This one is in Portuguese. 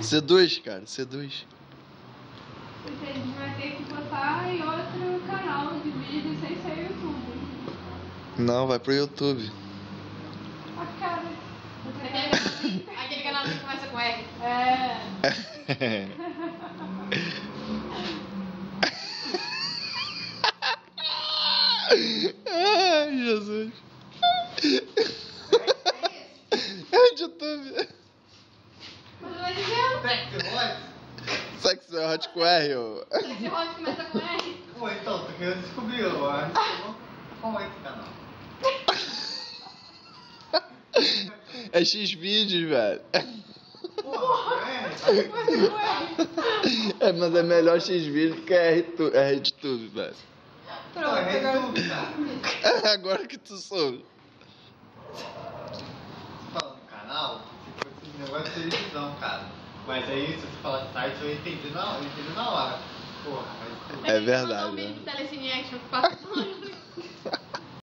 Seduz, cara, seduz. Porque a gente vai ter que botar em outro canal de vídeo sem ser YouTube. Não, vai pro YouTube. A cara. Aquele canal que começa com R. É. Ai, Jesus. É de YouTube. Mas vai dizendo. Sexo hot com R, ô. Esse rosto começa com R. Pô, então, tô querendo descobrir, eu acho. Qual é esse canal? É X-Vídeos, velho. Porra, É, mas é melhor X-Vídeos que R de tudo, velho. Pô, é YouTube, cara. Agora que tu soube. Você fala no canal, tipo, esse negócio de televisão, cara. Mas aí, se você falar site, eu entendi na hora. Porra, mas tudo. É verdade, Um vídeo né? de Telecine Action que passa